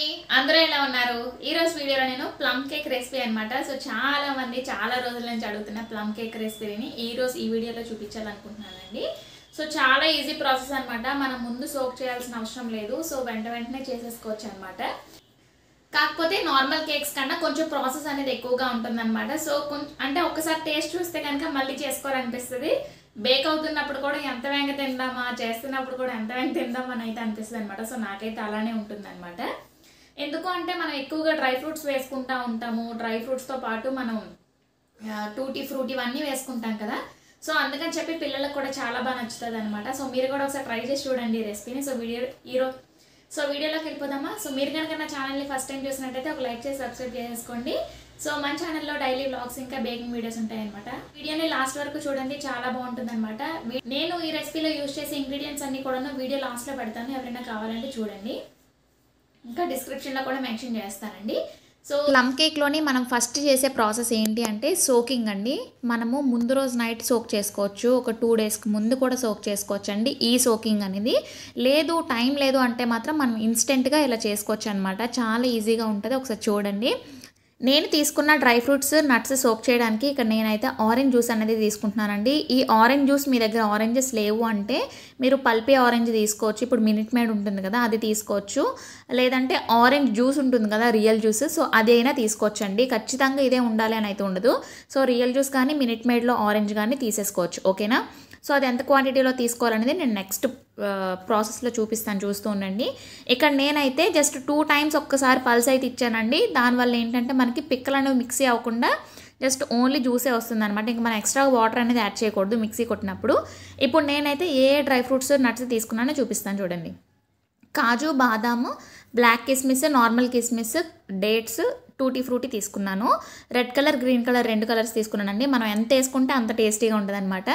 అండి అందరూ ఎలా ఉన్నారు ఈ రోజు వీడియోలో నేను ప్లమ్ కేక్ రెసిపీ అన్నమాట సో చాలా మంది చాలా రోజుల నుంచి అడుగుతున్న ప్లమ్ కేక్ రెసిపీని ఈ రోజు ఈ వీడియోలో చూపించాలనుకుంటున్నానండి సో చాలా ఈజీ ప్రాసెస్ అన్నమాట మనం ముందు సోక్ చేయాల్సిన అవసరం లేదు సో వెంటనే చేసేసుకోవచ్చు అన్నమాట కాకపోతే నార్మల్ కేక్స్ కన్నా కొంచెం ప్రాసెస్ అనేది ఎక్కువగా ఉంటుందన్నమాట సో అంటే ఒక్కసారి టేస్ట్ చూస్తే కనుక మళ్ళీ చేసుకోవాలనిపిస్తుంది బేక్ అవుతున్నప్పుడు కూడా ఎంత వేగంగా తిందామా చేస్తున్నప్పుడు కూడా ఎంత వేగంగా తిందామా అని అయితే అనిపిస్తుంది అనమాట సో నాకైతే అలానే ఉంటుందన్నమాట ఎందుకు అంటే మనం ఎక్కువగా డ్రై ఫ్రూట్స్ వేసుకుంటా ఉంటాము డ్రై ఫ్రూట్స్తో పాటు మనం టూటీ ఫ్రూటీ ఇవన్నీ వేసుకుంటాం కదా సో అందుకని చెప్పి పిల్లలకు కూడా చాలా బాగా నచ్చుతుంది అనమాట సో మీరు కూడా ఒకసారి ట్రై చేసి చూడండి ఈ రెసిపీని సో వీడియోలోకి వెళ్ళిపోదామా సో మీరు కనుక నా ఛానల్ని ఫస్ట్ టైం చూసినట్టయితే ఒక లైక్ చేసి సబ్స్క్రైబ్ చేసుకోండి సో మన ఛానల్లో డైలీ వ్లాగ్స్ ఇంకా బేకింగ్ వీడియోస్ ఉంటాయన్నమాట వీడియోని లాస్ట్ వరకు చూడండి చాలా బాగుంటుంది అనమాట నేను ఈ రెసిపీలో యూజ్ చేసే ఇంగ్రీడియంట్స్ అన్ని కూడా వీడియో లాస్ట్లో పెడతాను ఎవరైనా కావాలంటే చూడండి ఇంకా డిస్క్రిప్షన్లో కూడా మెన్షన్ చేస్తానండి సో ప్లమ్ కేక్లోని మనం ఫస్ట్ చేసే ప్రాసెస్ ఏంటి అంటే సోకింగ్ అండి మనము ముందు రోజు నైట్ సోక్ చేసుకోవచ్చు ఒక 2 డేస్కి ముందు కూడా సోక్ చేసుకోవచ్చు అండి ఈ సోకింగ్ అనేది లేదు టైం లేదు అంటే మాత్రం మనం ఇన్స్టెంట్గా ఇలా చేసుకోవచ్చు అనమాట చాలా ఈజీగా ఉంటుంది ఒకసారి చూడండి నేను తీసుకున్న డ్రై ఫ్రూట్స్ నట్స్ సోక్ చేయడానికి ఇక్కడ నేనైతే ఆరెంజ్ జ్యూస్ అనేది తీసుకుంటున్నానండి ఈ ఆరెంజ్ జ్యూస్ మీ దగ్గర ఆరెంజెస్ లేవు అంటే మీరు పల్పీ ఆరెంజ్ తీసుకోవచ్చు ఇప్పుడు మినిట్ మేడ్ ఉంటుంది కదా అది తీసుకోవచ్చు లేదంటే ఆరెంజ్ జ్యూస్ ఉంటుంది కదా రియల్ జ్యూస్ సో అదైనా తీసుకోవచ్చు అండి ఖచ్చితంగా ఇదే ఉండాలి అని అయితే ఉండదు సో రియల్ జ్యూస్ కానీ మినిట్ మేడ్లో ఆరెంజ్ కానీ తీసేసుకోవచ్చు ఓకేనా సో అది ఎంత క్వాంటిటీలో తీసుకోవాలనేది నేను నెక్స్ట్ ప్రాసెస్లో చూపిస్తాను చూస్తూ ఉండండి ఇక్కడ నేనైతే జస్ట్ 2 టైమ్స్ ఒక్కసారి పల్స్ అయితే ఇచ్చానండి దానివల్ల ఏంటంటే మనకి పిక్కలు అనేవి మిక్సీ అవ్వకుండా జస్ట్ ఓన్లీ జ్యూసే వస్తుంది అనమాట ఇంకా మనం ఎక్స్ట్రా వాటర్ అనేది యాడ్ చేయకూడదు మిక్సీ కొట్టినప్పుడు ఇప్పుడు నేనైతే ఏ డ్రై ఫ్రూట్స్ నట్స్ తీసుకున్నానో చూపిస్తాను చూడండి కాజు బాదాము బ్లాక్ కిస్మిస్ నార్మల్ కిస్మిస్ డేట్స్ టూటీ ఫ్రూటీ తీసుకున్నాను red colour green colour 2 colours తీసుకున్నానండి మనం ఎంత వేసుకుంటే అంత టేస్టీగా ఉంటుంది అనమాట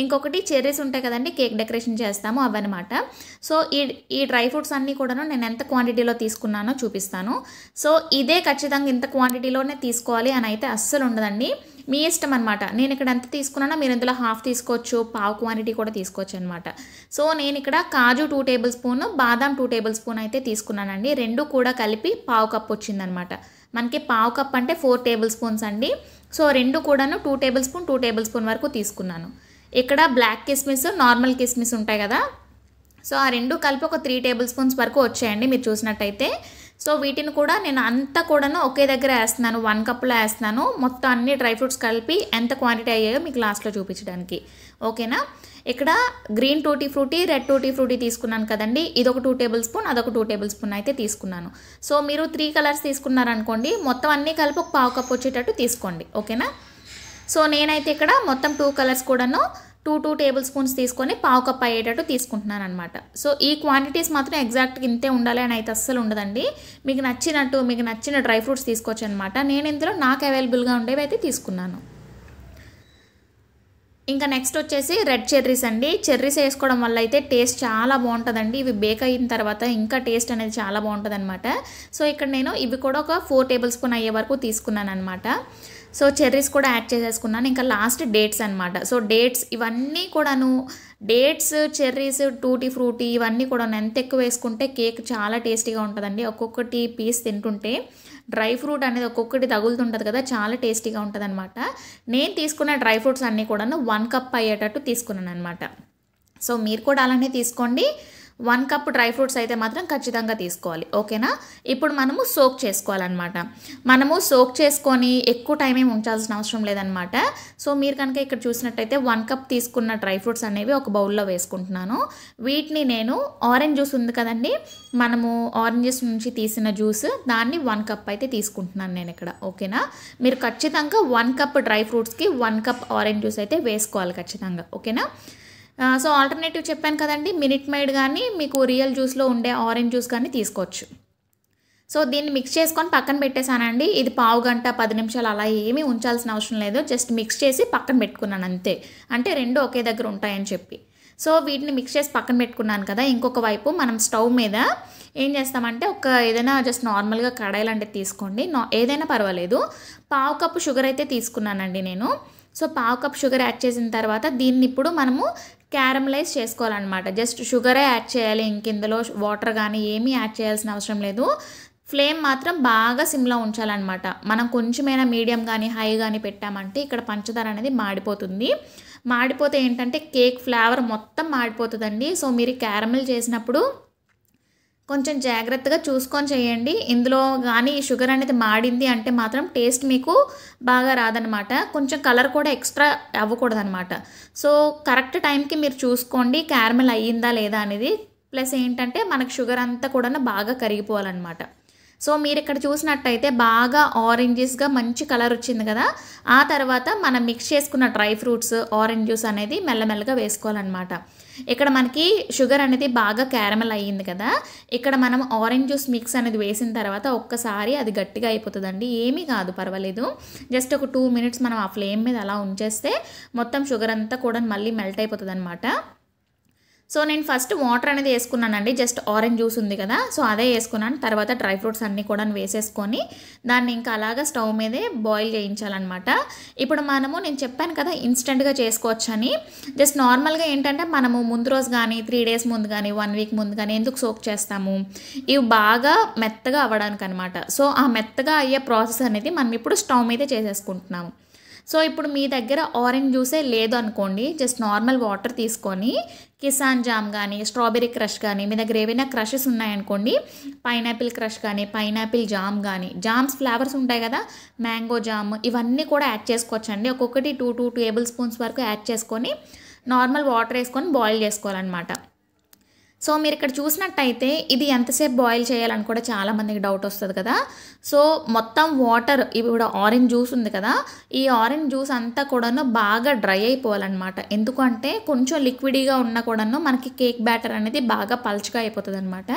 ఇంకొకటి చెర్రీస్ ఉంటాయి కదండి కేక్ డెకరేషన్ చేస్తాము అవన్నమాట సో ఈ డ్రై ఫ్రూట్స్ అన్నీ కూడాను నేను ఎంత క్వాంటిటీలో తీసుకున్నానో చూపిస్తాను సో ఇదే ఖచ్చితంగా ఇంత క్వాంటిటీలోనే తీసుకోవాలి అని అయితే అస్సలు ఉండదండి మీ ఇష్టం అనమాట నేను ఇక్కడ ఎంత తీసుకున్నానో మీరు ఇందులో హాఫ్ తీసుకోవచ్చు పావు క్వాంటిటీ కూడా తీసుకోవచ్చు అనమాట సో నేను ఇక్కడ కాజు 2 టేబుల్ స్పూన్ బాదాం 2 టేబుల్ స్పూన్ అయితే తీసుకున్నానండి రెండు కూడా కలిపి పావు కప్ వచ్చిందనమాట మనకి పావు కప్ అంటే 4 టేబుల్ స్పూన్స్ అండి సో రెండు కూడాను 2 టేబుల్ స్పూన్ వరకు తీసుకున్నాను ఇక్కడ బ్లాక్ కిస్మిస్ నార్మల్ కిస్మిస్ ఉంటాయి కదా సో ఆ రెండు కలిపి ఒక 3 టేబుల్ స్పూన్స్ వరకు వచ్చాయండి మీరు చూసినట్టయితే సో వీటిని కూడా నేను అంతా కూడాను ఒకే దగ్గర వేస్తున్నాను 1 కప్లో వేస్తున్నాను మొత్తం అన్ని డ్రై ఫ్రూట్స్ కలిపి ఎంత క్వాంటిటీ అయ్యాయో మీకు లాస్ట్లో చూపించడానికి ఓకేనా ఇక్కడ green tutti frutti red tutti frutti తీసుకున్నాను కదండి ఇది ఒక 2 టేబుల్ స్పూన్ అదొక 2 టేబుల్ స్పూన్ అయితే తీసుకున్నాను సో మీరు 3 కలర్స్ తీసుకున్నారనుకోండి మొత్తం అన్నీ కలిపి ఒక పావు కప్ వచ్చేటట్టు తీసుకోండి ఓకేనా సో నేనైతే ఇక్కడ మొత్తం 2 కలర్స్ కూడాను 2 టేబుల్ స్పూన్స్ తీసుకొని పావు కప్ అయ్యేటట్టు తీసుకుంటున్నాను అనమాట సో ఈ క్వాంటిటీస్ మాత్రం ఎగ్జాక్ట్గా ఇంతే ఉండాలి అని అయితే అస్సలు ఉండదండి మీకు నచ్చిన డ్రై ఫ్రూట్స్ తీసుకోవచ్చు అనమాట నేను ఇందులో నాకు అవైలబుల్గా ఉండేవి అయితే తీసుకున్నాను ఇంకా నెక్స్ట్ వచ్చేసి రెడ్ చెర్రీస్ అండి చెర్రీస్ వేసుకోవడం వల్ల అయితే టేస్ట్ చాలా బాగుంటుందండి ఇవి బేక్ అయిన తర్వాత ఇంకా టేస్ట్ అనేది చాలా బాగుంటుంది అనమాట సో ఇక్కడ నేను ఇవి కూడా ఒక 4 టేబుల్ స్పూన్ అయ్యే వరకు తీసుకున్నాను అనమాట సో చెర్రీస్ కూడా యాడ్ చేసేసుకున్నాను ఇంకా లాస్ట్ డేట్స్ అనమాట సో డేట్స్ ఇవన్నీ కూడాను డేట్స్ చెర్రీస్ టూటీ ఫ్రూటీ ఇవన్నీ కూడా ఎంత ఎక్కువ వేసుకుంటే కేక్ చాలా టేస్టీగా ఉంటుందండి ఒక్కొక్కటి పీస్ తింటుంటే డ్రై ఫ్రూట్ అనేది ఒక్కొక్కటి తగులుతుంటుంది కదా చాలా టేస్టీగా ఉంటుంది అనమాట నేను తీసుకున్న డ్రై ఫ్రూట్స్ అన్నీ కూడాను 1 కప్ అయ్యేటట్టు తీసుకున్నాను అనమాట సో మీరు కూడా అలానే తీసుకోండి 1 కప్ డ్రై ఫ్రూట్స్ అయితే మాత్రం ఖచ్చితంగా తీసుకోవాలి ఓకేనా ఇప్పుడు మనము సోక్ చేసుకోవాలన్నమాట మనము సోక్ చేసుకొని ఎక్కువ టైం ఏమి ఉంచాల్సిన అవసరం లేదనమాట సో మీరు కనుక ఇక్కడ చూసినట్టయితే 1 కప్ తీసుకున్న డ్రై ఫ్రూట్స్ అనేవి ఒక బౌల్లో వేసుకుంటున్నాను వీటిని నేను ఆరెంజ్ జ్యూస్ ఉంది కదండి మనము ఆరెంజెస్ నుంచి తీసిన జ్యూస్ దాన్ని 1 కప్ అయితే తీసుకుంటున్నాను నేను ఇక్కడ ఓకేనా మీరు ఖచ్చితంగా 1 కప్ డ్రై ఫ్రూట్స్కి 1 కప్ ఆరెంజ్ జ్యూస్ అయితే వేసుకోవాలి ఖచ్చితంగా ఓకేనా సో ఆల్టర్నేటివ్ చెప్పాను కదండి మినిట్ మేడ్ కానీ మీకు రియల్ జ్యూస్లో ఉండే ఆరెంజ్ జ్యూస్ కానీ తీసుకోవచ్చు సో దీన్ని మిక్స్ చేసుకొని పక్కన పెట్టేశానండి ఇది పావు గంట 10 నిమిషాలు అలా ఏమీ ఉంచాల్సిన అవసరం లేదు జస్ట్ మిక్స్ చేసి పక్కన పెట్టుకున్నాను అంతే అంటే రెండు ఒకే దగ్గర ఉంటాయని చెప్పి సో వీటిని మిక్స్ చేసి పక్కన పెట్టుకున్నాను కదా ఇంకొక వైపు మనం స్టవ్ మీద ఏం చేస్తామంటే ఏదైనా జస్ట్ నార్మల్గా కడాయి లాంటిది తీసుకోండి ఏదైనా పర్వాలేదు పావు కప్పు షుగర్ అయితే తీసుకున్నానండి నేను సో పావు కప్ షుగర్ యాడ్ చేసిన తర్వాత దీన్ని ఇప్పుడు మనము క్యారమలైజ్ చేసుకోవాలన్నమాట జస్ట్ షుగరే యాడ్ చేయాలి ఇందులో వాటర్ కానీ ఏమీ యాడ్ చేయాల్సిన అవసరం లేదు ఫ్లేమ్ మాత్రం బాగా సిమ్లో ఉంచాలన్నమాట. మనం కొంచెమైనా మీడియం కానీ హై కానీ పెట్టామంటే ఇక్కడ పంచదార అనేది మాడిపోతుంది. మాడిపోతే ఏంటంటే కేక్ ఫ్లేవర్ మొత్తం మాడిపోతుందండి. సో మీరు క్యారమెల్ చేసినప్పుడు కొంచెం జాగ్రత్తగా చూసుకొని చేయండి. ఇందులో కానీ షుగర్ అనేది మాడింది అంటే మాత్రం టేస్ట్ మీకు బాగా రాదనమాట. కొంచెం కలర్ కూడా ఎక్స్ట్రా అవ్వకూడదనమాట. సో కరెక్ట్ టైంకి మీరు చూసుకోండి క్యారమెల్ అయ్యిందా లేదా అనేది. ప్లస్ ఏంటంటే మనకు షుగర్ అంతా కూడా బాగా కరిగిపోవాలన్నమాట. సో మీరు ఇక్కడ చూసినట్టయితే బాగా ఆరెంజెస్గా మంచి కలర్ వచ్చింది కదా. ఆ తర్వాత మనం మిక్స్ చేసుకున్న డ్రై ఫ్రూట్స్, ఆరెంజ్ జ్యూస్ అనేది మెల్లమెల్లగా వేసుకోవాలన్నమాట. ఇక్కడ మనకి షుగర్ అనేది బాగా క్యారమెల్ అయ్యింది కదా. ఇక్కడ మనం ఆరెంజ్ జ్యూస్ మిక్స్ అనేది వేసిన తర్వాత ఒక్కసారి అది గట్టిగా అయిపోతుందండి. ఏమీ కాదు, పర్వాలేదు. జస్ట్ ఒక 2 minutes మనం ఆ ఫ్లేమ్ మీద అలా ఉంచేస్తే మొత్తం షుగర్ అంతా కూడా మళ్ళీ మెల్ట్ అయిపోతుంది అనమాట. సో నేను ఫస్ట్ వాటర్ అనేది వేసుకున్నానండి. జస్ట్ ఆరెంజ్ జ్యూస్ ఉంది కదా, సో అదే వేసుకున్నాను. తర్వాత డ్రై ఫ్రూట్స్ అన్నీ కూడా వేసేసుకొని దాన్ని ఇంకా అలాగా స్టవ్ మీదే బాయిల్ చేయించాలన్నమాట. ఇప్పుడు నేను చెప్పాను కదా ఇన్స్టెంట్గా చేసుకోవచ్చని. జస్ట్ నార్మల్గా ఏంటంటే మనము ముందు రోజు కానీ 3 days ముందు కానీ 1 week ముందు కానీ ఎందుకు సోక్ చేస్తాము, ఇవి బాగా మెత్తగా అవ్వడానికి అనమాట. సో ఆ మెత్తగా అయ్యే ప్రాసెస్ అనేది మనం ఇప్పుడు స్టవ్ మీదే చేసేసుకుంటున్నాము. సో ఇప్పుడు మీ దగ్గర ఆరెంజ్ జ్యూసే లేదు అనుకోండి, జస్ట్ నార్మల్ వాటర్ తీసుకొని కిసాన్ జామ్ కానీ స్ట్రాబెర్రీ క్రష్ కానీ మీ దగ్గర ఏవైనా క్రషెస్ ఉన్నాయనుకోండి, పైనాపిల్ క్రష్ కానీ పైనాపిల్ జామ్ కానీ, జామ్స్ ఫ్లేవర్స్ ఉంటాయి కదా, మ్యాంగో జామ్, ఇవన్నీ కూడా యాడ్ చేసుకోవచ్చండి. ఒక్కొక్కటి 2 tablespoons వరకు యాడ్ చేసుకొని నార్మల్ వాటర్ వేసుకొని బాయిల్ చేసుకోవాలన్నమాట. సో మీరు ఇక్కడ చూసినట్టయితే ఇది ఎంతసేపు బాయిల్ చేయాలని కూడా చాలామందికి డౌట్ వస్తుంది కదా. సో మొత్తం వాటర్ ఇప్పుడు ఆరెంజ్ జ్యూస్ ఉంది కదా, ఈ ఆరెంజ్ జ్యూస్ అంతా కూడాను బాగా డ్రై అయిపోవాలన్నమాట. ఎందుకంటే కొంచెం లిక్విడ్గా ఉన్నా కూడాను మనకి కేక్ బ్యాటర్ అనేది బాగా పల్చగా అయిపోతుంది అనమాట.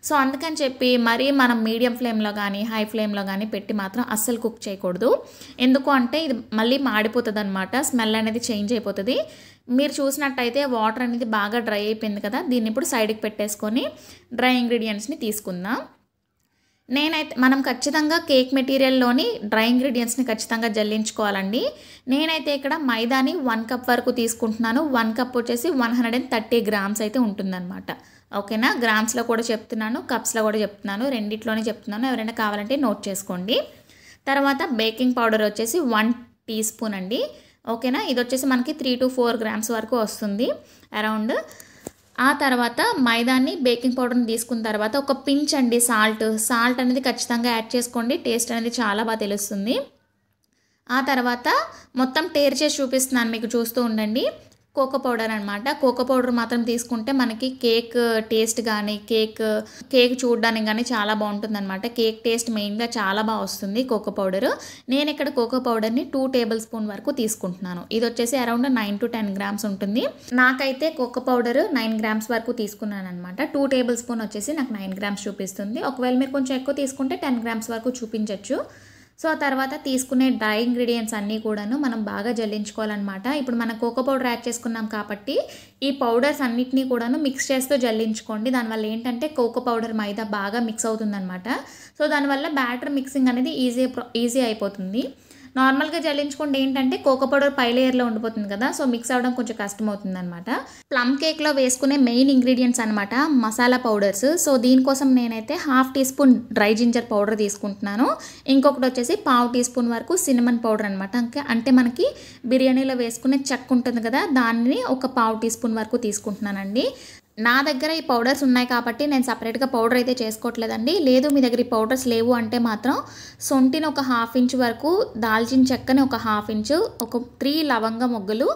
సో అందుకని చెప్పి మరీ మనం మీడియం ఫ్లేమ్లో కానీ హై ఫ్లేమ్లో కానీ పెట్టి మాత్రం అస్సలు కుక్ చేయకూడదు. ఎందుకు అంటే ఇది మళ్ళీ మాడిపోతుంది అనమాట, స్మెల్ అనేది చేంజ్ అయిపోతుంది. మీరు చూసినట్టయితే వాటర్ అనేది బాగా డ్రై అయిపోయింది కదా, దీన్ని ఇప్పుడు సైడ్కి పెట్టేసుకొని డ్రై ఇంగ్రీడియంట్స్ని తీసుకుందాం. మనం ఖచ్చితంగా కేక్ మెటీరియల్లోని డ్రై ఇంగ్రీడియంట్స్ని ఖచ్చితంగా జల్లించుకోవాలండి. నేనైతే ఇక్కడ మైదాని 1 cup వరకు తీసుకుంటున్నాను. 1 cup వచ్చేసి 130 grams అయితే ఉంటుందన్నమాట. ఓకేనా, గ్రామ్స్లో కూడా చెప్తున్నాను, కప్స్లో కూడా చెప్తున్నాను, రెండిట్లోనే చెప్తున్నాను. ఎవరైనా కావాలంటే నోట్ చేసుకోండి. తర్వాత బేకింగ్ పౌడర్ వచ్చేసి 1 teaspoon అండి. ఓకేనా, ఇది వచ్చేసి మనకి 3 to 4 grams వరకు వస్తుంది అరౌండ్. ఆ తర్వాత మైదాన్ని బేకింగ్ పౌడర్ని తీసుకున్న తర్వాత ఒక పించ్ అండి సాల్ట్ అనేది ఖచ్చితంగా యాడ్ చేసుకోండి. టేస్ట్ అనేది చాలా బాగా తెలుస్తుంది. ఆ తర్వాత మొత్తం టేర్ చేసి చూపిస్తున్నాను మీకు, చూస్తూ ఉండండి. కోకో పౌడర్ అనమాట. కోకో పౌడర్ మాత్రం తీసుకుంటే మనకి కేక్ టేస్ట్ కానీ కేక్ చూడడానికి కానీ చాలా బాగుంటుంది అనమాట. కేక్ టేస్ట్ మెయిన్గా చాలా బాగా వస్తుంది కోకో పౌడర్. నేను ఇక్కడ కోకో పౌడర్ని 2 tablespoon వరకు తీసుకుంటున్నాను. ఇది వచ్చేసి అరౌండ్ 9 to 10 grams ఉంటుంది. నాకైతే కోకో పౌడర్ 9 grams వరకు తీసుకున్నాను అనమాట. 2 tablespoon వచ్చేసి నాకు 9 grams చూపిస్తుంది. ఒకవేళ మీరు కొంచెం ఎక్కువ తీసుకుంటే 10 grams వరకు చూపించవచ్చు. సో ఆ తర్వాత తీసుకునే డ్రై ఇంగ్రీడియంట్స్ అన్నీ కూడాను మనం బాగా జల్లించుకోవాలన్నమాట. ఇప్పుడు మనం కోకో పౌడర్ యాడ్ చేసుకున్నాం కాబట్టి ఈ పౌడర్స్ అన్నిటినీ కూడాను మిక్స్ చేస్తూ జల్లించుకోండి. దానివల్ల ఏంటంటే కోకో పౌడర్ మైదా బాగా మిక్స్ అవుతుందన్నమాట. సో దానివల్ల బ్యాటర్ మిక్సింగ్ అనేది ఈజీ అయిపోతుంది. నార్మల్గా జల్లించుకుంటే ఏంటంటే కోకో పౌడర్ పై లేయర్లో ఉండిపోతుంది కదా, సో మిక్స్ అవ్వడం కొంచెం కష్టం అవుతుంది అనమాట. ప్లమ్ కేక్లో వేసుకునే మెయిన్ ఇంగ్రీడియంట్స్ అనమాట మసాలా పౌడర్స్. సో దీనికోసం నేనైతే 1/2 teaspoon డ్రై జింజర్ పౌడర్ తీసుకుంటున్నాను. ఇంకొకటి వచ్చేసి 1/2 teaspoon వరకు సిన్నమన్ పౌడర్ అనమాట. అంటే మనకి బిర్యానీలో వేసుకునే చెక్క ఉంటుంది కదా, దాన్ని ఒక 1/2 teaspoon వరకు తీసుకుంటున్నానండి. నా దగ్గర ఈ పౌడర్స్ ఉన్నాయి కాబట్టి నేను సపరేట్గా పౌడర్ అయితే చేసుకోవట్లేదండి. లేదు మీ దగ్గర ఈ పౌడర్స్ లేవు అంటే మాత్రం సొంటిని ఒక 1/2 inch వరకు, దాల్చిన చెక్కని ఒక 1/2 inch, ఒక 3 లవంగ మొగ్గలు,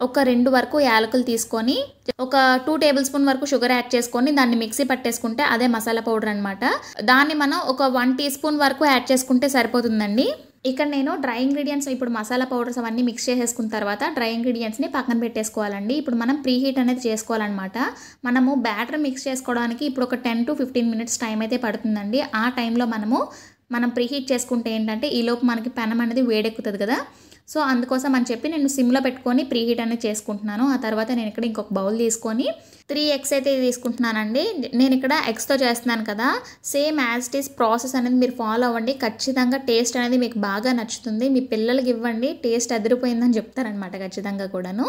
ఒక 2 వరకు యాలకులు తీసుకొని ఒక 2 tablespoon వరకు షుగర్ యాడ్ చేసుకొని దాన్ని మిక్సీ పట్టేసుకుంటే అదే మసాలా పౌడర్ అనమాట. దాన్ని మనం ఒక 1 teaspoon వరకు యాడ్ చేసుకుంటే సరిపోతుందండి. ఇక్కడ నేను డ్రై ఇంగ్రీడియంట్స్ ఇప్పుడు మసాలా పౌడర్స్ అవన్నీ మిక్స్ చేసేసుకున్న తర్వాత డ్రై ఇంగ్రీడియంట్స్ని పక్కన పెట్టేసుకోవాలండి. ఇప్పుడు మనం ప్రీ హీట్ అనేది చేసుకోవాలన్నమాట. మనము బ్యాటర్ మిక్స్ చేసుకోవడానికి ఇప్పుడు ఒక 10 to 15 minutes టైం అయితే పడుతుందండి. ఆ టైంలో మనం ప్రీ హీట్ చేసుకుంటే ఏంటంటే ఈలోపు మనకి పెనం అనేది వేడెక్కుతుంది కదా, సో అందుకోసం అని చెప్పి నేను సిమ్లో పెట్టుకొని ప్రీ హీట్ అనేది చేసుకుంటున్నాను. ఆ తర్వాత నేను ఇక్కడ ఇంకొక బౌల్ తీసుకొని 3 ఎగ్స్ అయితే తీసుకుంటున్నానండి. నేను ఇక్కడ ఎగ్స్తో చేస్తున్నాను కదా, same as it is process అనేది మీరు ఫాలో అవ్వండి. ఖచ్చితంగా టేస్ట్ అనేది మీకు బాగా నచ్చుతుంది. మీ పిల్లలకి ఇవ్వండి, టేస్ట్ అదిరిపోయిందని చెప్తారనమాట ఖచ్చితంగా కూడాను.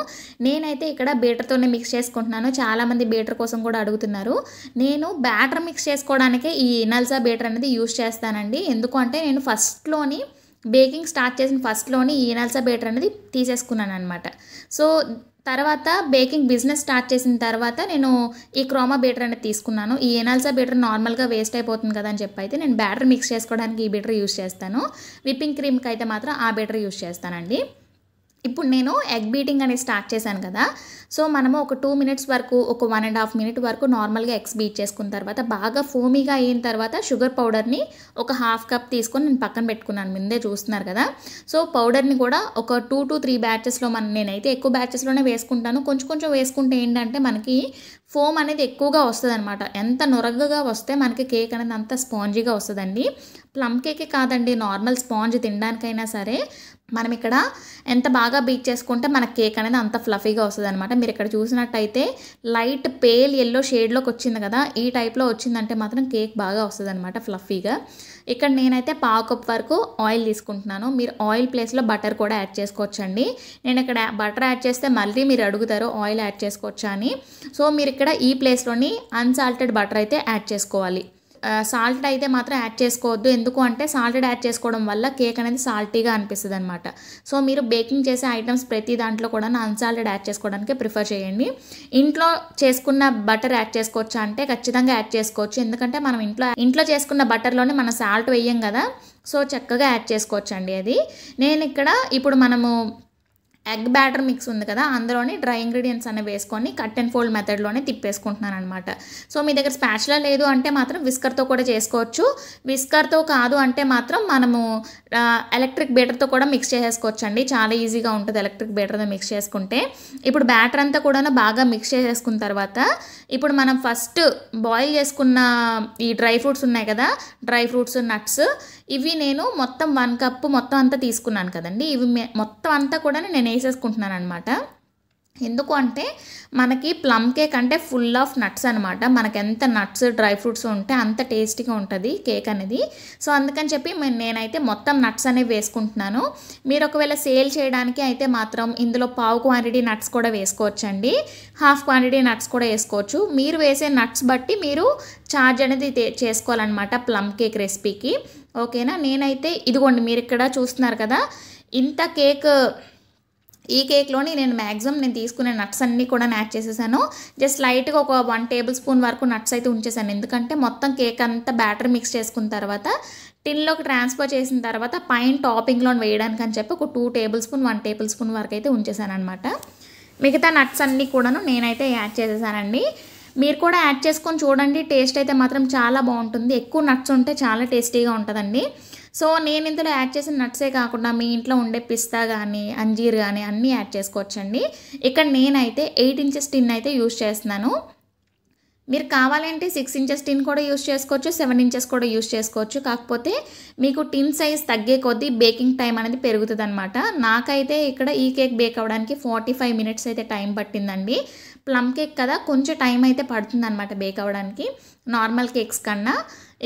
నేనైతే ఇక్కడ బీటర్తోనే మిక్స్ చేసుకుంటున్నాను. చాలామంది బీటర్ కోసం కూడా అడుగుతున్నారు. నేను బ్యాటర్ మిక్స్ చేసుకోవడానికే ఈ ఇనల్సా బీటర్ అనేది యూజ్ చేస్తానండి. ఎందుకంటే నేను ఫస్ట్లోని బేకింగ్ స్టార్ట్ చేసిన ఫస్ట్లోని ఈ ఇనల్సా బీటర్ అనేది తీసేసుకున్నాను అనమాట. సో తర్వాత బేకింగ్ బిజినెస్ స్టార్ట్ చేసిన తర్వాత నేను ఈ క్రోమా బీటర్ అనేది తీసుకున్నాను. ఈ ఇనల్సా బీటర్ నార్మల్గా వేస్ట్ అయిపోతుంది కదా అని చెప్పి అయితే నేను బ్యాటర్ మిక్స్ చేసుకోవడానికి ఈ బీటర్ యూజ్ చేస్తాను. విప్పింగ్ క్రీమ్కి అయితే మాత్రం ఆ బీటర్ యూజ్ చేస్తానండి. ఇప్పుడు నేను ఎగ్ బీటింగ్ అనేది స్టార్ట్ చేశాను కదా, సో మనము ఒక 2 మినిట్స్ వరకు, ఒక 1.5 మినిట్ వరకు నార్మల్గా ఎగ్స్ బీట్ చేసుకున్న తర్వాత బాగా ఫోమీగా అయిన తర్వాత షుగర్ పౌడర్ని ఒక 1/2 కప్ తీసుకొని నేను పక్కన పెట్టుకున్నాను. ముందే చూస్తున్నారు కదా. సో పౌడర్ని కూడా ఒక 2 to 3 బ్యాచెస్లో నేనైతే ఎక్కువ బ్యాచెస్లోనే వేసుకుంటాను. కొంచెం కొంచెం వేసుకుంటే ఏంటంటే మనకి ఫోమ్ అనేది ఎక్కువగా వస్తుంది అనమాట. ఎంత నొరగగా వస్తే మనకి కేక్ అనేది అంత స్పాంజీగా వస్తుందండి. ప్లమ్ కేకే కాదండి, నార్మల్ స్పాంజ్ తినడానికైనా సరే మనం ఇక్కడ ఎంత బాగా బీట్ చేసుకుంటే మన కేక్ అనేది అంత ఫ్లఫీగా వస్తుంది అనమాట. మీరు ఇక్కడ చూసినట్టయితే లైట్ పేల్ ఎల్లో షేడ్లోకి వచ్చింది కదా, ఈ టైప్లో వచ్చిందంటే మాత్రం కేక్ బాగా వస్తుంది అనమాట ఫ్లఫీగా. ఇక్కడ నేనైతే 1/2 కప్ వరకు ఆయిల్ తీసుకుంటున్నాను. మీరు ఆయిల్ ప్లేస్లో బటర్ కూడా యాడ్ చేసుకోవచ్చండి. నేను ఇక్కడ బటర్ యాడ్ చేస్తే మళ్ళీ మీరు అడుగుతారు ఆయిల్ యాడ్ చేసుకోవచ్చా అని. సో మీరు ఇక్కడ ఈ ప్లేస్లోని అన్సాల్టెడ్ బటర్ అయితే యాడ్ చేసుకోవాలి. సాల్ట్ అయితే మాత్రం యాడ్ చేసుకోవద్దు. ఎందుకు అంటే సాల్టెడ్ యాడ్ చేసుకోవడం వల్ల కేక్ అనేది సాల్టీగా అనిపిస్తుంది అనమాట. సో మీరు బేకింగ్ చేసే ఐటమ్స్ ప్రతి దాంట్లో కూడా అన్సాల్టెడ్ యాడ్ చేసుకోవడానికి ప్రిఫర్ చేయండి. ఇంట్లో చేసుకున్న బటర్ యాడ్ చేసుకోవచ్చా అంటే ఖచ్చితంగా యాడ్ చేసుకోవచ్చు. ఎందుకంటే మనం ఇంట్లో చేసుకున్న బటర్లోనే మనం సాల్ట్ వేయం కదా, సో చక్కగా యాడ్ చేసుకోవచ్చు అండి. అది నేను ఇక్కడ ఇప్పుడు మనము ఎగ్ బ్యాటర్ మిక్స్ ఉంది కదా, అందులోని డ్రై ఇంగ్రీడియంట్స్ అనేవి వేసుకొని కట్ అండ్ ఫోల్డ్ మెథడ్లోనే తిప్పేసుకుంటున్నాను అనమాట. సో మీ దగ్గర స్పాచులా లేదు అంటే మాత్రం విస్కర్తో కూడా చేసుకోవచ్చు. విస్కర్తో కాదు అంటే మాత్రం మనము ఎలక్ట్రిక్ బీటర్తో కూడా మిక్స్ చేసేసుకోవచ్చు అండి. చాలా ఈజీగా ఉంటుంది ఎలక్ట్రిక్ బీటర్తో మిక్స్ చేసుకుంటే. ఇప్పుడు బ్యాటర్ అంతా కూడా బాగా మిక్స్ చేసేసుకున్న తర్వాత ఇప్పుడు మనం ఫస్ట్ బాయిల్ చేసుకున్న ఈ డ్రై ఫ్రూట్స్ ఉన్నాయి కదా, డ్రై ఫ్రూట్స్, నట్స్, ఇవి నేను మొత్తం 1 కప్పు మొత్తం అంతా తీసుకున్నాను కదండి. ఇవి మొత్తం అంతా కూడా నేను వేసేసుకుంటున్నాను అనమాట. ఎందుకు అంటే మనకి ప్లమ్ కేక్ అంటే ఫుల్ ఆఫ్ నట్స్ అనమాట. మనకి ఎంత నట్స్ డ్రై ఫ్రూట్స్ ఉంటే అంత టేస్టీగా ఉంటుంది కేక్ అనేది. సో అందుకని చెప్పి నేనైతే మొత్తం నట్స్ అనేవి వేసుకుంటున్నాను. మీరు ఒకవేళ సేల్ చేయడానికి అయితే మాత్రం ఇందులో 1/2 క్వాంటిటీ నట్స్ కూడా వేసుకోవచ్చండి, 1/2 క్వాంటిటీ నట్స్ కూడా వేసుకోవచ్చు. మీరు వేసే నట్స్ బట్టి మీరు ఛార్జ్ అనేది చేసుకోవాలన్నమాట ప్లమ్ కేక్ రెసిపీకి. ఓకేనా. నేనైతే ఇదిగోండి మీరు ఇక్కడ చూస్తున్నారు కదా, ఇంత కేక్, ఈ కేక్లోని నేను తీసుకునే నట్స్ అన్నీ కూడా యాడ్ చేసేసాను. జస్ట్ లైట్గా ఒక 1 టేబుల్ స్పూన్ వరకు నట్స్ అయితే ఉంచేసాను. ఎందుకంటే మొత్తం కేక్ అంతా బ్యాటర్ మిక్స్ చేసుకున్న తర్వాత టిన్లోకి ట్రాన్స్ఫర్ చేసిన తర్వాత పైన టాపింగ్లో వేయడానికి అని చెప్పి ఒక 2 టేబుల్ స్పూన్ 1 టేబుల్ స్పూన్ వరకు అయితే ఉంచేసాను అనమాట. మిగతా నట్స్ అన్నీ కూడాను నేనైతే యాడ్ చేసేసానండి. మీరు కూడా యాడ్ చేసుకొని చూడండి, టేస్ట్ అయితే మాత్రం చాలా బాగుంటుంది. ఎక్కువ నట్స్ ఉంటే చాలా టేస్టీగా ఉంటుందండి. సో నేను ఇందులో యాడ్ చేసిన నట్సే కాకుండా మీ ఇంట్లో ఉండే పిస్తా కానీ అంజీర్ కానీ అన్నీ యాడ్ చేసుకోవచ్చండి. ఇక్కడ నేనైతే 8 ఇంచెస్ టిన్ అయితే యూజ్ చేస్తున్నాను. మీరు కావాలంటే 6 ఇంచెస్ టిన్ కూడా యూజ్ చేసుకోవచ్చు, 7 ఇంచెస్ కూడా యూజ్ చేసుకోవచ్చు. కాకపోతే మీకు టిన్ సైజ్ తగ్గే కొద్దీ బేకింగ్ టైం అనేది పెరుగుతుంది అనమాట. నాకైతే ఇక్కడ ఈ కేక్ బేక్ అవ్వడానికి 45 మినిట్స్ అయితే టైం పట్టిందండి. ప్లమ్ కేక్ కదా, కొంచెం టైం అయితే పడుతుంది అనమాట బేక్ అవ్వడానికి నార్మల్ కేక్స్ కన్నా.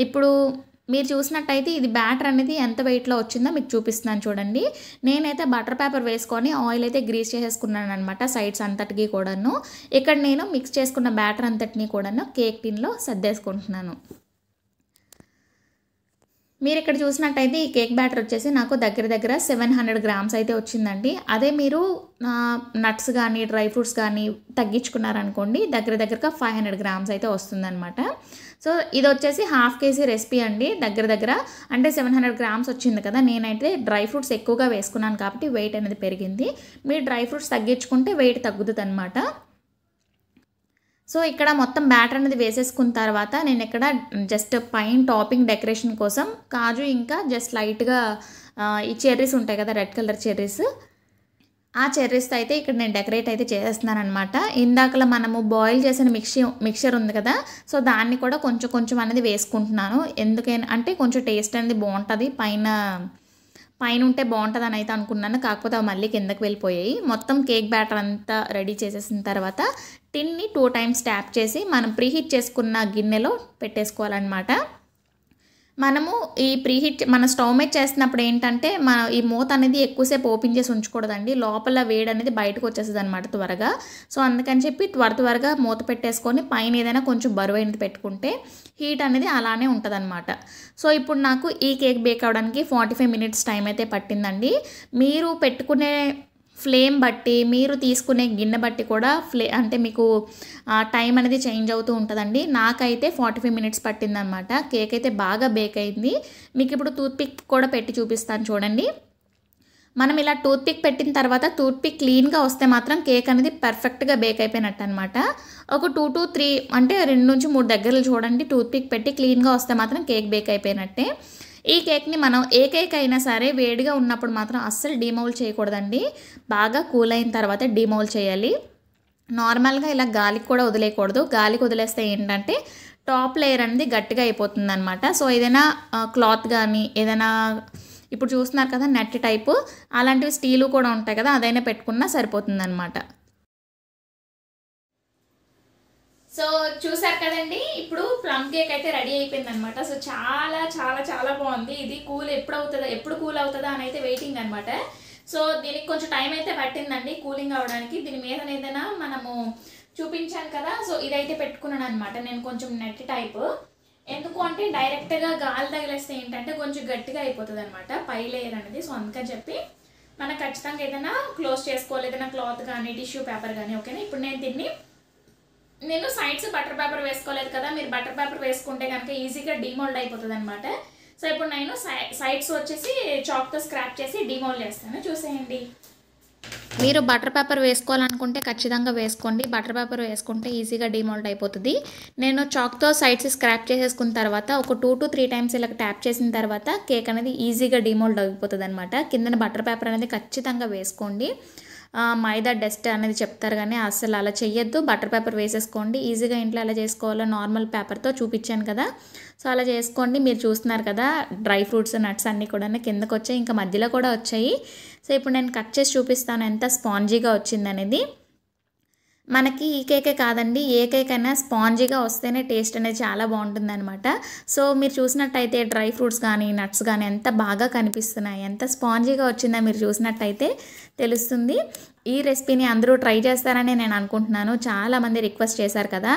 ఇప్పుడు మీరు చూసినట్టయితే ఇది బ్యాటర్ అనేది ఎంత వెయిట్లో వచ్చిందో మీకు చూపిస్తున్నాను చూడండి. నేనైతే బటర్ పేపర్ వేసుకొని ఆయిల్ అయితే గ్రీస్ చేసేసుకున్నాను అనమాట సైడ్స్ అంతటికి కూడాను. ఇక్కడ నేను మిక్స్ చేసుకున్న బ్యాటర్ అంతటిని కూడాను కేక్ టిన్లో సర్దేసుకుంటున్నాను. మీరు ఇక్కడ చూసినట్టయితే ఈ కేక్ బ్యాటర్ వచ్చేసి నాకు దగ్గర 700 గ్రామ్స్ అయితే వచ్చిందండి. అదే మీరు నట్స్ కానీ డ్రై ఫ్రూట్స్ కానీ తగ్గించుకున్నారనుకోండి దగ్గరగా 500 గ్రామ్స్ అయితే వస్తుందన్నమాట. సో ఇది వచ్చేసి 1/2 kg రెసిపీ అండి. దగ్గర అంటే 700 గ్రామ్స్ వచ్చింది కదా. నేనైతే డ్రై ఫ్రూట్స్ ఎక్కువగా వేసుకున్నాను కాబట్టి వెయిట్ అనేది పెరిగింది. మీరు డ్రై ఫ్రూట్స్ తగ్గించుకుంటే వెయిట్ తగ్గుతుంది అనమాట. సో ఇక్కడ మొత్తం బ్యాటర్ అనేది వేసేసుకున్న తర్వాత నేను ఇక్కడ జస్ట్ పైన టాపింగ్ డెకరేషన్ కోసం కాజు ఇంకా జస్ట్ లైట్గా ఈ చెర్రీస్ ఉంటాయి కదా, రెడ్ కలర్ చెర్రీస్, ఆ చెర్రీస్తో అయితే ఇక్కడ నేను డెకరేట్ అయితే చేసేస్తున్నాను అనమాట. ఇందాకలా మనము బాయిల్ చేసిన మిక్చర్ ఉంది కదా, సో దాన్ని కూడా కొంచెం అనేది వేసుకుంటున్నాను. ఎందుకని అంటే కొంచెం టేస్ట్ అనేది బాగుంటుంది పైన ఉంటే బాగుంటుందని అయితే అనుకున్నాను. కాకపోతే అవి మళ్ళీ కిందకి వెళ్ళిపోయాయి. మొత్తం కేక్ బ్యాటర్ అంతా రెడీ చేసేసిన తర్వాత టిన్ని 2 టైమ్స్ ట్యాప్ చేసి మనం ప్రీహీట్ చేసుకున్న గిన్నెలో పెట్టేసుకోవాలన్నమాట. మనము ఈ ప్రీహీట్ మన స్టవ్ మీద చేస్తున్నప్పుడు ఏంటంటే మన ఈ మూత అనేది ఎక్కువసేపు ఓపెన్ చేసి ఉంచకూడదండి. లోపల వేడి అనేది బయటకు వచ్చేస్తుంది అనమాట త్వరగా. సో అందుకని చెప్పి త్వరగా మూత పెట్టేసుకొని పైన ఏదైనా కొంచెం బరువైనది పెట్టుకుంటే హీట్ అనేది అలానే ఉంటుందన్నమాట. సో ఇప్పుడు నాకు ఈ కేక్ బేక్ అవ్వడానికి 45 మినిట్స్ టైం అయితే పట్టిందండి. మీరు పెట్టుకునే ఫ్లేమ్ బట్టి, మీరు తీసుకునే గిన్నె బట్టి కూడా అంటే మీకు టైం అనేది చేంజ్ అవుతూ ఉంటుందండి. నాకైతే 45 మినిట్స్ పట్టిందనమాట. కేక్ అయితే బాగా బేక్ అయింది. మీకు ఇప్పుడు టూత్పిక్ కూడా పెట్టి చూపిస్తాను చూడండి. మనం ఇలా టూత్పిక్ పెట్టిన తర్వాత టూత్పిక్ క్లీన్గా వస్తే మాత్రం కేక్ అనేది పర్ఫెక్ట్గా బేక్ అయిపోయినట్టు అనమాట. ఒక 2 to 3 అంటే 2 నుంచి 3 దగ్గరలు చూడండి, టూత్పిక్ పెట్టి క్లీన్గా వస్తే మాత్రం కేక్ బేక్ అయిపోయినట్టే. ఈ కేక్ని మనం ఏ కేక్ అయినా సరే వేడిగా ఉన్నప్పుడు మాత్రం అస్సలు డీమౌల్ చేయకూడదండి. బాగా కూల్ అయిన తర్వాత డీమౌల్ చేయాలి. నార్మల్గా ఇలా గాలికి కూడా వదిలేయకూడదు. గాలికి వదిలేస్తే ఏంటంటే టాప్ లేయర్ అనేది గట్టిగా అయిపోతుంది అనమాట. సో ఏదైనా క్లాత్ కానీ ఏదైనా ఇప్పుడు చూస్తున్నారు కదా నెట్ టైపు, అలాంటివి స్టీలు కూడా ఉంటాయి కదా, అదైనా పెట్టుకున్నా సరిపోతుంది అనమాట. సో చూసారు కదండి, ఇప్పుడు ప్లమ్ కేక్ అయితే రెడీ అయిపోయింది అనమాట. సో చాలా చాలా చాలా బాగుంది. ఇది ఎప్పుడు కూల్ అవుతుందా అని అయితే వెయిటింగ్ అనమాట. సో దీనికి కొంచెం టైం అయితే పట్టిందండి కూలింగ్ అవ్వడానికి. దీని మీద ఏదైనా మనము చూపించాను కదా, సో ఇదైతే పెట్టుకున్నాను అనమాట నేను, కొంచెం నెట్ టైప్. ఎందుకు అంటే డైరెక్ట్గా గాలి తగిలేస్తే ఏంటంటే కొంచెం గట్టిగా అయిపోతుంది అనమాట పై లేయర్ అనేది. సో అందుకని చెప్పి మనం ఖచ్చితంగా ఏదైనా క్లోజ్ చేసుకోవాలి, ఏదైనా క్లాత్ కానీ టిష్యూ పేపర్ కానీ. ఓకేనా, ఇప్పుడు నేను సైడ్స్ బటర్ పేపర్ వేసుకోలేదు కదా, మీరు బటర్ పేపర్ వేసుకుంటే కనుక ఈజీగా డీమోల్డ్ అయిపోతుంది అనమాట. సో ఇప్పుడు నేను సైడ్స్ వచ్చేసి చాక్తో స్క్రాప్ చేసి డీమోల్డ్ చేస్తాను, చూసేయండి. మీరు బటర్ పేపర్ వేసుకోవాలనుకుంటే ఖచ్చితంగా వేసుకోండి. బటర్ పేపర్ వేసుకుంటే ఈజీగా డీమోల్డ్ అయిపోతుంది. నేను చాక్తో సైడ్స్ స్క్రాప్ చేసేసుకున్న తర్వాత ఒక 2 to 3 టైమ్స్ ఇలా ట్యాప్ చేసిన తర్వాత కేక్ అనేది ఈజీగా డీమోల్డ్ అయిపోతుంది అనమాట. కిందన బటర్ పేపర్ అనేది ఖచ్చితంగా వేసుకోండి. మైదా డస్ట్ అనేది చెప్తారు కానీ అసలు అలా చెయ్యొద్దు. బటర్ పేపర్ వేసేసుకోండి. ఈజీగా ఇంట్లో ఎలా చేసుకోవాలో నార్మల్ పేపర్తో చూపించాను కదా, సో అలా చేసుకోండి. మీరు చూస్తున్నారు కదా డ్రై ఫ్రూట్స్ నట్స్ అన్నీ కూడా కిందకు వచ్చాయి, ఇంకా మధ్యలో కూడా వచ్చాయి. సో ఇప్పుడు నేను కట్ చేసి చూపిస్తాను ఎంత స్పాంజీగా వచ్చిందనేది. మనకి ఈ కేకే కాదండి, ఏ కేక్ అయినా స్పాంజీగా వస్తేనే టేస్ట్ అనేది చాలా బాగుంటుంది అనమాట. సో మీరు చూసినట్టయితే డ్రై ఫ్రూట్స్ కానీ నట్స్ కానీ ఎంత బాగా కనిపిస్తున్నాయి, ఎంత స్పాంజీగా వచ్చిందో మీరు చూసినట్టయితే తెలుస్తుంది. ఈ రెసిపీని అందరూ ట్రై చేస్తారని నేను అనుకుంటున్నాను. చాలామంది రిక్వెస్ట్ చేశారు కదా,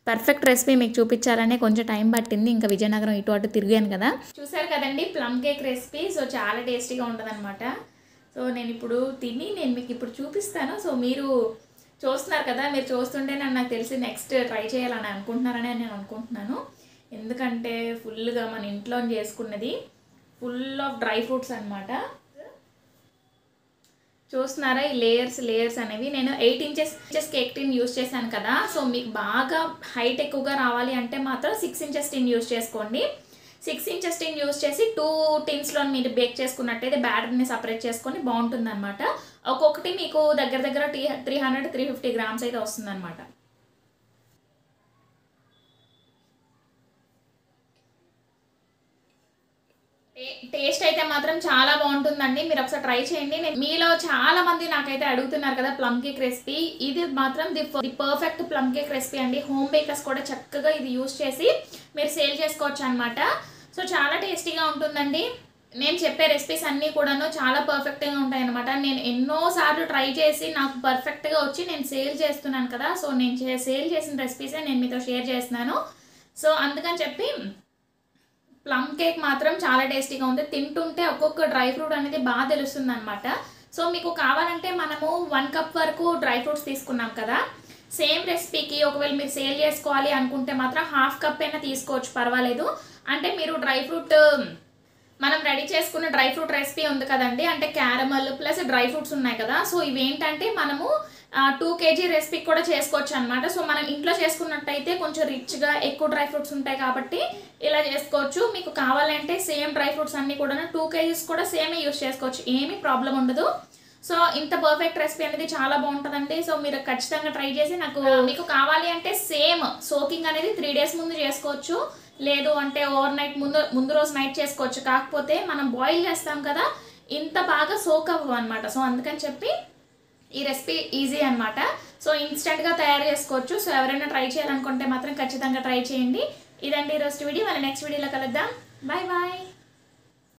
పర్ఫెక్ట్ రెసిపీ మీకు చూపించాలనే కొంచెం టైం పట్టింది. ఇంకా విజయనగరం ఇటు అటు తిరిగాను కదా. చూసారు కదండి ప్లమ్ కేక్ రెసిపీ. సో చాలా టేస్టీగా ఉంటుంది అనమాట. సో నేను ఇప్పుడు నేను మీకు ఇప్పుడు చూపిస్తాను. సో మీరు చూస్తున్నారు కదా, మీరు చూస్తుంటే నాకు తెలిసి నెక్స్ట్ ట్రై చేయాలని అనుకుంటున్నారని నేను అనుకుంటున్నాను. ఎందుకంటే ఫుల్గా మన ఇంట్లో చేసుకున్నది, ఫుల్ ఆఫ్ డ్రై ఫ్రూట్స్ అనమాట. చూస్తున్నారా ఈ లేయర్స్ అనేవి. నేను 8 ఇంచెస్ కేక్ టిన్ యూస్ చేశాను కదా. సో మీకు బాగా హైట్ ఎక్కువగా రావాలి అంటే మాత్రం 6 ఇంచెస్ టిన్ యూస్ చేసుకోండి. 6 ఇంచెస్ టిన్ యూస్ చేసి 2 టిన్స్లో మీరు బేక్ చేసుకున్నట్టయితే బ్యాటర్ని సపరేట్ చేసుకొని బాగుంటుంది అనమాట. ఒక్కొక్కటి మీకు దగ్గర 300-350 గ్రామ్స్ అయితే వస్తుంది అనమాట. టేస్ట్ అయితే మాత్రం చాలా బాగుంటుందండి. మీరు ఒకసారి ట్రై చేయండి. మీలో చాలా మంది నాకైతే అడుగుతున్నారు కదా ప్లమ్ కేక్ రెసిపీ. ఇది మాత్రం the perfect plum cake recipe అండి. హోమ్ బేకర్స్ కూడా చక్కగా ఇది యూస్ చేసి మీరు సేల్ చేసుకోవచ్చు అనమాట. సో చాలా టేస్టీగా ఉంటుందండి. నేను చెప్పే రెసిపీస్ అన్నీ కూడాను చాలా పర్ఫెక్ట్గా ఉంటాయి అనమాట. నేను ఎన్నోసార్లు ట్రై చేసి నాకు పర్ఫెక్ట్గా వచ్చి నేను సేల్ చేస్తున్నాను కదా. సో నేను సేల్ చేసిన రెసిపీసే నేను మీతో షేర్ చేస్తున్నాను. సో అందుకని చెప్పి ప్లమ్ కేక్ మాత్రం చాలా టేస్టీగా ఉంది. తింటుంటే ఒక్కొక్క డ్రై ఫ్రూట్ అనేది బాగా తెలుస్తుంది అనమాట. సో మీకు కావాలంటే మనము 1 కప్ వరకు డ్రై ఫ్రూట్స్ తీసుకున్నాం కదా, సేమ్ రెసిపీకి ఒకవేళ మీరు సేల్ చేసుకోవాలి అనుకుంటే మాత్రం 1/2 కప్ అయినా తీసుకోవచ్చు, పర్వాలేదు. అంటే మీరు మనం రెడీ చేసుకున్న డ్రై ఫ్రూట్ రెసిపీ ఉంది కదండి, అంటే క్యారమల్ ప్లస్ డ్రై ఫ్రూట్స్ ఉన్నాయి కదా. సో ఇవేంటంటే మనము 2 kg రెసిపీ కూడా చేసుకోవచ్చు అనమాట. సో మనం ఇంట్లో చేసుకున్నట్టయితే కొంచెం రిచ్గా ఎక్కువ డ్రై ఫ్రూట్స్ ఉంటాయి కాబట్టి ఇలా చేసుకోవచ్చు. మీకు కావాలంటే సేమ్ డ్రై ఫ్రూట్స్ అన్నీ కూడా 2 kgs కూడా సేమే యూస్ చేసుకోవచ్చు, ఏమీ ప్రాబ్లం ఉండదు. సో ఇంత పర్ఫెక్ట్ రెసిపీ అనేది చాలా బాగుంటుందండి. సో మీరు ఖచ్చితంగా ట్రై చేసి మీకు కావాలి అంటే సేమ్ సోకింగ్ అనేది 3 days ముందు చేసుకోవచ్చు, లేదు అంటే ఓవర్ నైట్ ముందు రోజు నైట్ చేసుకోవచ్చు. కాకపోతే మనం బాయిల్ చేస్తాం కదా, ఇంత బాగా సోక్ అవ్వవు అనమాట. సో అందుకని చెప్పి ఈ రెసిపీ ఈజీ అనమాట. సో ఇన్స్టెంట్గా తయారు చేసుకోవచ్చు. సో ఎవరైనా ట్రై చేయాలనుకుంటే మాత్రం ఖచ్చితంగా ట్రై చేయండి. ఇదండి ఈరోజు వీడియో. మళ్ళీ నెక్స్ట్ వీడియోలో కలుద్దాం. Bye bye.